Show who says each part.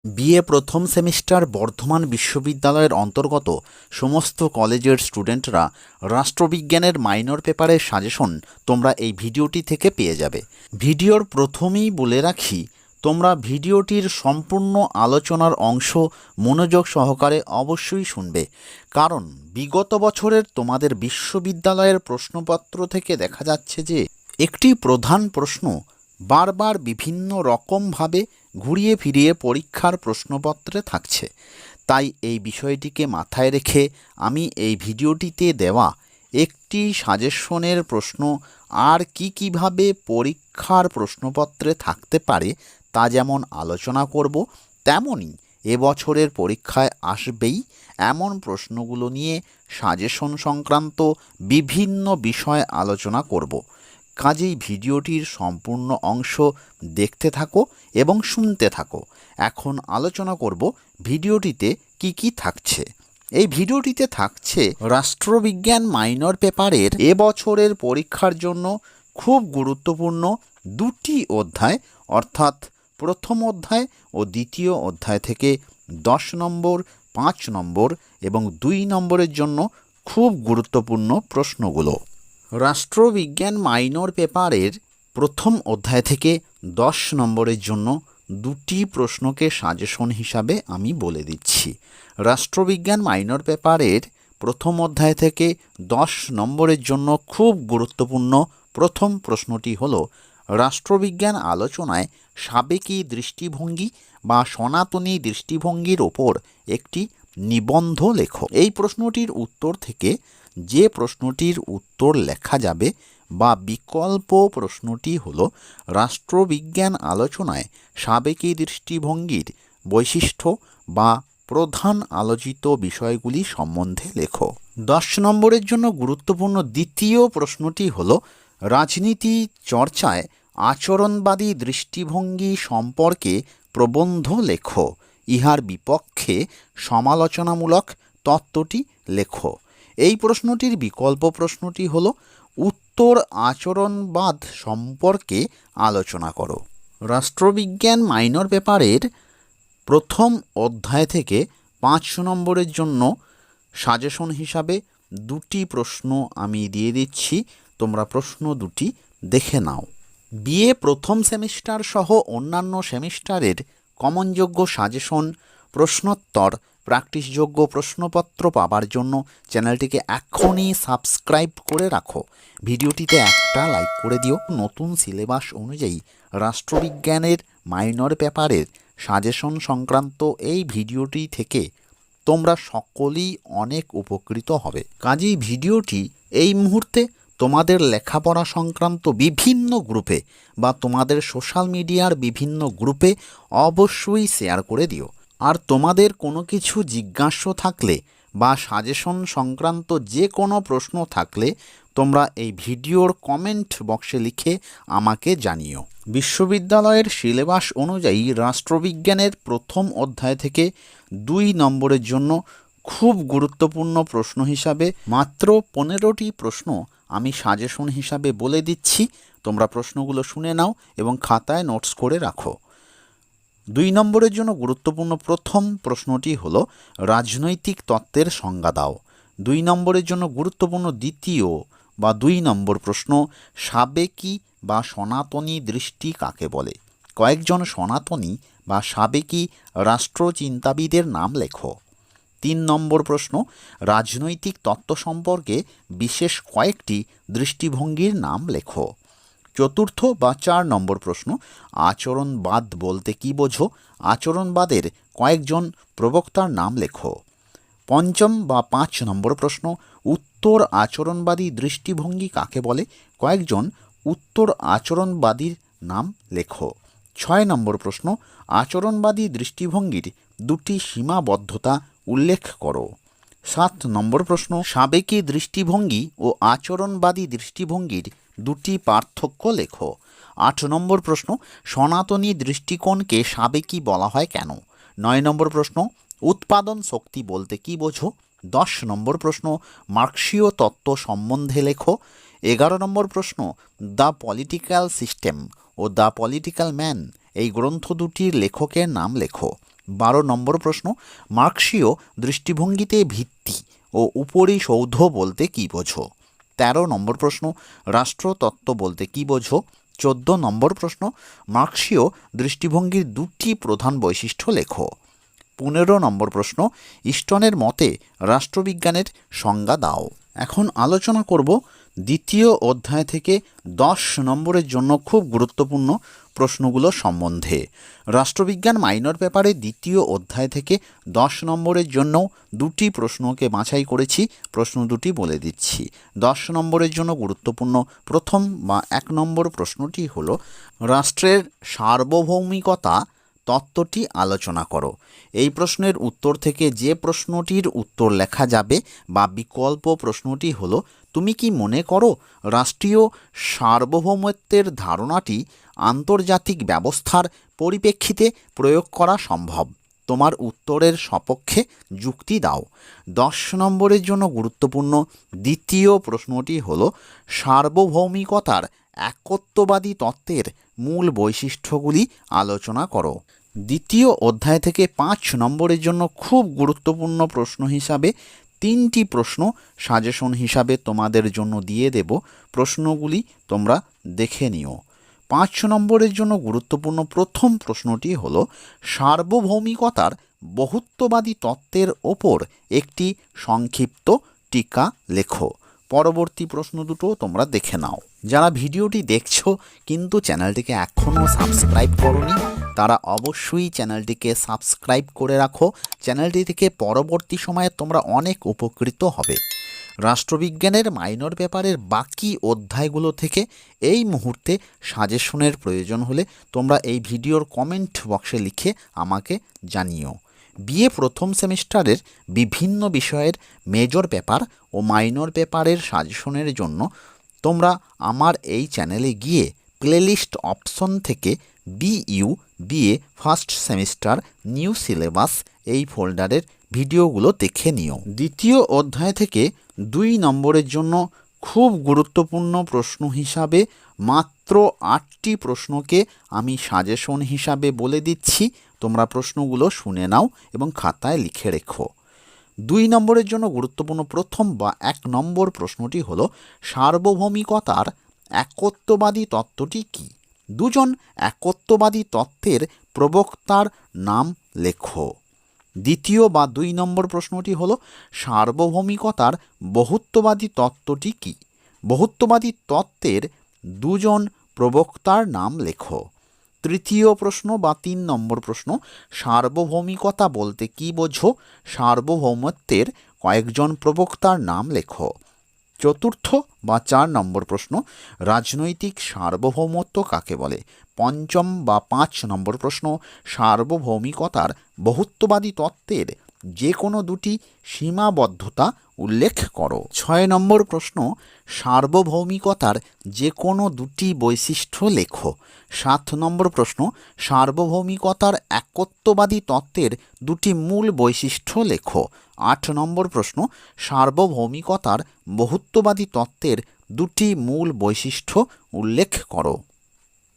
Speaker 1: BA প্রথম semester Bardhaman বিশ্ববিদ্যালয়ের অন্তর্গত সমস্ত কলেজের স্টুডেন্টরা রাষ্ট্রবিজ্ঞানের মাইনর পেপারের সাজেশন তোমরা এই ভিডিওটি থেকে পেয়ে যাবে। ভিডিওর প্রথমেই বলে রাখি, তোমরা ভিডিওটির সম্পূর্ণ আলোচনার অংশ মনোযোগ সহকারে অবশ্যই শুনবে, কারণ বিগত বছরের তোমাদের বিশ্ববিদ্যালয়ের প্রশ্নপত্র থেকে দেখা যাচ্ছে যে একটি প্রধান প্রশ্ন বারবার বিভিন্ন রকমভাবে ঘুরিয়ে ফিরিয়ে পরীক্ষার প্রশ্নপত্রে থাকছে। তাই এই বিষয়টিকে মাথায় রেখে আমি এই ভিডিওটিতে দেওয়া একটি সাজেশনের প্রশ্ন আর কীভাবে পরীক্ষার প্রশ্নপত্রে থাকতে পারে তা যেমন আলোচনা করব, তেমনই এবছরের পরীক্ষায় আসবেই এমন প্রশ্নগুলো নিয়ে সাজেশন সংক্রান্ত বিভিন্ন বিষয় আলোচনা করব। কাজেই ভিডিওটির সম্পূর্ণ অংশ দেখতে থাকো এবং শুনতে থাকো। এখন আলোচনা করব ভিডিওটিতে কি থাকছে। এই ভিডিওটিতে থাকছে রাষ্ট্রবিজ্ঞান মাইনর পেপারের এবছরের পরীক্ষার জন্য খুব গুরুত্বপূর্ণ দুটি অধ্যায়, অর্থাৎ প্রথম অধ্যায় ও দ্বিতীয় অধ্যায় থেকে 10 নম্বর, 5 নম্বর এবং 2 নম্বরের জন্য খুব গুরুত্বপূর্ণ প্রশ্নগুলো। রাষ্ট্রবিজ্ঞান মাইনর পেপারের প্রথম অধ্যায় থেকে 10 নম্বরের জন্য দুটি প্রশ্নকে সাজেশন হিসাবে আমি বলে দিচ্ছি। রাষ্ট্রবিজ্ঞান মাইনর পেপারের প্রথম অধ্যায় থেকে 10 নম্বরের জন্য খুব গুরুত্বপূর্ণ প্রথম প্রশ্নটি হল, রাষ্ট্রবিজ্ঞান আলোচনায় সাবেকি দৃষ্টিভঙ্গি বা সনাতনী দৃষ্টিভঙ্গির ওপর একটি নিবন্ধ লেখো। এই প্রশ্নটির উত্তর থেকে যে প্রশ্নটির উত্তর লেখা যাবে বা বিকল্প প্রশ্নটি হল, রাষ্ট্রবিজ্ঞান আলোচনায় সাবেকি দৃষ্টিভঙ্গির বৈশিষ্ট্য বা প্রধান আলোচিত বিষয়গুলি সম্বন্ধে লেখো। 10 নম্বরের জন্য গুরুত্বপূর্ণ দ্বিতীয় প্রশ্নটি হল, রাজনীতি চর্চায় আচরণবাদী দৃষ্টিভঙ্গি সম্পর্কে প্রবন্ধ লেখো। ইহার বিপক্ষে সমালোচনামূলক তত্ত্বটি লেখো। এই প্রশ্নটির বিকল্প প্রশ্নটি হল, উত্তর আচরণবাদ সম্পর্কে আলোচনা করো। রাষ্ট্রবিজ্ঞান মাইনর পেপারের প্রথম অধ্যায় থেকে 5 নম্বরের জন্য সাজেশন হিসাবে দুটি প্রশ্ন আমি দিয়ে দিচ্ছি, তোমরা প্রশ্ন দুটি দেখে নাও। বিএ প্রথম সেমিস্টার সহ অন্যান্য সেমিস্টারের কমনযোগ্য সাজেশন, প্রশ্নোত্তর, প্র্যাকটিসযোগ্য প্রশ্নপত্র পাবার জন্য চ্যানেলটিকে এখনই সাবস্ক্রাইব করে রাখো। ভিডিওটিতে একটা লাইক করে দিও। নতুন সিলেবাস অনুযায়ী রাষ্ট্রবিজ্ঞানের মাইনর পেপারের সাজেশন সংক্রান্ত এই ভিডিওটি থেকে তোমরা সকলেই অনেক উপকৃত হবে। কাজেই ভিডিওটি এই মুহূর্তে তোমাদের লেখাপড়া সংক্রান্ত বিভিন্ন গ্রুপে বা তোমাদের সোশ্যাল মিডিয়ার বিভিন্ন গ্রুপে অবশ্যই শেয়ার করে দিও। আর তোমাদের কোনো কিছু জিজ্ঞাস্য থাকলে বা সাজেশন সংক্রান্ত যে কোনো প্রশ্ন থাকলে তোমরা এই ভিডিওর কমেন্ট বক্সে লিখে আমাকে জানিও। বিশ্ববিদ্যালয়ের সিলেবাস অনুযায়ী রাষ্ট্রবিজ্ঞানের প্রথম অধ্যায় থেকে 2 নম্বরের জন্য খুব গুরুত্বপূর্ণ প্রশ্ন হিসাবে মাত্র 15টি প্রশ্ন আমি সাজেশন হিসাবে বলে দিচ্ছি। তোমরা প্রশ্নগুলো শুনে নাও এবং খাতায় নোটস করে রাখো। 2 নম্বরের জন্য গুরুত্বপূর্ণ প্রথম প্রশ্নটি হল, রাজনৈতিক তত্ত্বের সংজ্ঞা দাও। 2 নম্বরের জন্য গুরুত্বপূর্ণ দ্বিতীয় বা 2 নম্বর প্রশ্ন, সাবেকি বা সনাতনী দৃষ্টি কাকে বলে? কয়েকজন সনাতনী বা সাবেকি রাষ্ট্রচিন্তাবিদের নাম লেখো। 3 নম্বর প্রশ্ন, রাজনৈতিক তত্ত্ব সম্পর্কে বিশেষ কয়েকটি দৃষ্টিভঙ্গির নাম লেখো। চতুর্থ বা 4 নম্বর প্রশ্ন, আচরণবাদ বলতে কী বোঝো? আচরণবাদের কয়েকজন প্রবক্তার নাম লেখো। পঞ্চম বা 5 নম্বর প্রশ্ন, উত্তর আচরণবাদী দৃষ্টিভঙ্গি কাকে বলে? কয়েকজন উত্তর আচরণবাদীর নাম লেখো। 6 নম্বর প্রশ্ন, আচরণবাদী দৃষ্টিভঙ্গির দুটি সীমাবদ্ধতা উল্লেখ করো। 7 নম্বর প্রশ্ন, সাবেকি দৃষ্টিভঙ্গি ও আচরণবাদী দৃষ্টিভঙ্গির দুটি পার্থক্য লেখো। 8 নম্বর প্রশ্ন, সনাতনী দৃষ্টিকোণকে সাবেকি বলা হয় কেন? 9 নম্বর প্রশ্ন, উৎপাদন শক্তি বলতে কী বোঝো? 10 নম্বর প্রশ্ন, মার্ক্সীয় তত্ত্ব সম্বন্ধে লেখো। 11 নম্বর প্রশ্ন, দ্য পলিটিক্যাল সিস্টেম ও দ্য পলিটিক্যাল ম্যান এই গ্রন্থ দুটির লেখকের নাম লেখো। 12 নম্বর প্রশ্ন, মার্ক্সীয় দৃষ্টিভঙ্গিতে ভিত্তি ও উপরিসৌধ বলতে কী বোঝো? 13 নম্বর প্রশ্ন, রাষ্ট্রতত্ত্ব বলতে কী বোঝো? 14 নম্বর প্রশ্ন, মার্ক্সীয় দৃষ্টিভঙ্গির দুটি প্রধান বৈশিষ্ট্য লেখো। 15 নম্বর প্রশ্ন, ইস্টনের মতে রাষ্ট্রবিজ্ঞানের সংজ্ঞা দাও। এখন আলোচনা করব দ্বিতীয় অধ্যায় থেকে 10 নম্বরের জন্য খুব গুরুত্বপূর্ণ প্রশ্নগুলো সম্বন্ধে। রাষ্ট্রবিজ্ঞান মাইনর পেপারে দ্বিতীয় অধ্যায় থেকে 10 নম্বরের জন্য দুটি প্রশ্নকে বাছাই করেছি। প্রশ্ন দুটি বলে দিচ্ছি। 10 নম্বরের জন্য গুরুত্বপূর্ণ প্রথম বা 1 নম্বর প্রশ্নটি হলো, রাষ্ট্রের সার্বভৌমিকতা তত্ত্বটি আলোচনা করো। এই প্রশ্নের উত্তর থেকে যে প্রশ্নটির উত্তর লেখা যাবে বা বিকল্প প্রশ্নটি হলো, তুমি কি মনে করো রাষ্ট্রীয় সার্বভৌমত্বের ধারণাটি আন্তর্জাতিক ব্যবস্থার পরিপ্রেক্ষিতে প্রয়োগ করা সম্ভব? তোমার উত্তরের সপক্ষে যুক্তি দাও। 10 নম্বরের জন্য গুরুত্বপূর্ণ দ্বিতীয় প্রশ্নটি হলো, সার্বভৌমিকতার একত্ববাদী তত্ত্বের মূল বৈশিষ্ট্যগুলি আলোচনা করো। দ্বিতীয় অধ্যায় থেকে 5 নম্বরের জন্য খুব গুরুত্বপূর্ণ প্রশ্ন হিসাবে 3টি প্রশ্ন সাজেশন হিসাবে তোমাদের জন্য দিয়ে দেব। প্রশ্নগুলি তোমরা দেখে নিও। 5 নম্বরের জন্য গুরুত্বপূর্ণ প্রথম প্রশ্নটি হল, সার্বভৌমিকতার বহুত্ববাদী তত্ত্বের ওপর একটি সংক্ষিপ্ত টিকা লেখো। পরবর্তী প্রশ্ন দুটো তোমরা দেখে নাও। যারা ভিডিওটি দেখছো কিন্তু চ্যানেলটিকে এখনও সাবস্ক্রাইব করোনি, তারা অবশ্যই চ্যানেলটিকে সাবস্ক্রাইব করে রাখো। চ্যানেলটি থেকে পরবর্তী সময়ে তোমরা অনেক উপকৃত হবে। রাষ্ট্রবিজ্ঞানের মাইনর পেপারের বাকি অধ্যায়গুলো থেকে এই মুহূর্তে সাজেশনের প্রয়োজন হলে তোমরা এই ভিডিওর কমেন্ট বক্সে লিখে আমাকে জানিও। বিএ প্রথম সেমিস্টারের বিভিন্ন বিষয়ের মেজর পেপার ও মাইনর পেপারের সাজেশনের জন্য তোমরা আমার এই চ্যানেলে গিয়ে প্লেলিস্ট অপশন থেকে BA first semester new syllabus এই ফোল্ডারের ভিডিওগুলো দেখে নিও। দ্বিতীয় অধ্যায় থেকে 2 নম্বরের জন্য খুব গুরুত্বপূর্ণ প্রশ্ন হিসাবে মাত্র 8টি প্রশ্নকে আমি সাজেশন হিসাবে বলে দিচ্ছি। তোমরা প্রশ্নগুলো শুনে নাও এবং খাতায় লিখে রেখো। 2 নম্বরের জন্য গুরুত্বপূর্ণ প্রথম বা 1 নম্বর প্রশ্নটি হলো, সার্বভৌমিকতার একত্ববাদী তত্ত্বটি কী? 2জন একত্ববাদী তত্ত্বের প্রবক্তার নাম লেখো। দ্বিতীয় বা 2 নম্বর প্রশ্নটি হলো, সার্বভৌমিকতার বহুত্ববাদী তত্ত্বটি কী? বহুত্ববাদী তত্ত্বের 2জন প্রবক্তার নাম লেখো। তৃতীয় প্রশ্ন বা 3 নম্বর প্রশ্ন, সার্বভৌমিকতা বলতে কী বোঝো? সার্বভৌমত্বের কয়েকজন প্রবক্তার নাম লেখো। চতুর্থ বা 4 নম্বর প্রশ্ন, রাজনৈতিক সার্বভৌমত্ব কাকে বলে? 5ম বা 5 নম্বর প্রশ্ন, সার্বভৌমিকতার বহুত্ববাদী তত্ত্বের যে কোনো দুটি সীমাবদ্ধতা উল্লেখ করো। 6 নম্বর প্রশ্ন, সার্বভৌমিকতার যে কোনো দুটি বৈশিষ্ট্য লেখো। 7 নম্বর প্রশ্ন, সার্বভৌমিকতার একত্ববাদী তত্ত্বের দুটি মূল বৈশিষ্ট্য লেখো। 8 নম্বর প্রশ্ন, সার্বভৌমিকতার বহুত্ববাদী তত্ত্বের দুটি মূল বৈশিষ্ট্য উল্লেখ করো।